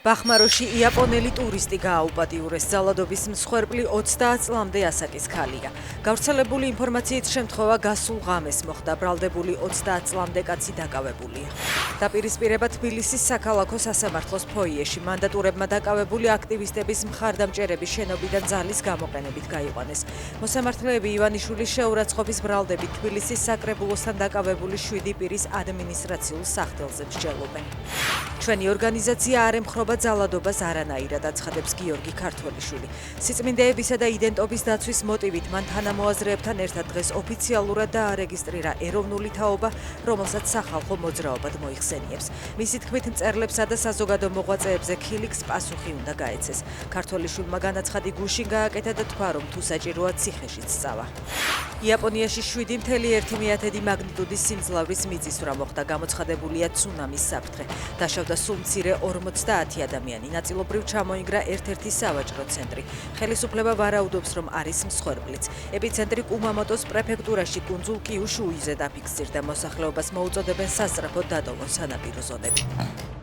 ბახმაროში იაპონელი ტურისტი გააუპატიურეს. ძალადობის მსხვერპლი 30 წლამდე ასაკის ქალია. გავრცელებული ინფორმაციით შემთხვევა გასულ ღამეს მოხდა. ბრალდებული 30 წლამდე კაცი დაკავებულია. დაპირისპირება თბილისის საქალაქო სასამართლოს ფოიეში. მანდატურებმა დაკავებული აქტივისტების მხარდამჭერების შენობიდან ძალის გამოყენებით გაიყვანეს. მოსამართლეები ივანიშვილის შეურაცხყოფის ბრალდებით თბილისის საკრებულოსთან დაკავებული 7 პირის ადმინისტრაციულ სახდელზე მსჯელობენ. ჩვენი ორგანიზაცია არ ემხრობა ძალადობას არანაირად, აცხადებს გიორგი ქართველიშვილი. სიწმინდეებისა და იდენტობის დაცვის მოტივით მან თანამოაზრეებთან ერთად დღეს ოფიციალურად დაარეგისტრირა ეროვნული თაობა, რომელსაც სახალხო მოძრაობად მოიხსენიებს. მისი თქმით, მწერლებსა და საზოგადო მოღვაწეებზე ქილიქს პასუხი უნდა გაეცეს. ქართველიშვილმა განაცხადი გუშინ გააკეთა და თქვა, რომ თუ საჭიროა ციხეშიც სწავა. იაპონიაში 7.1 მაგნიტუდის სიმძლავრის მიწისძვრა მოხდა. გამოცხადებულია ცუნამის საფრთხე. დაშავდა სულ მცირე 50 ადამიანი. ნაწილობრივ ჩამოინგრა ერთ-ერთი სავაჭრო ცენტრი. ხელისუფლება ვარაუდობს, რომ არის მსხვერპლიც. ეპიცენტრი კუმამოტოს პრეფექტურაში კუნძულ კიუშუიზე დაფიქსირდა. მოსახლეობას მოუწოდებენ სასწრაფოდ დატოვონ სანაპირო ზონები.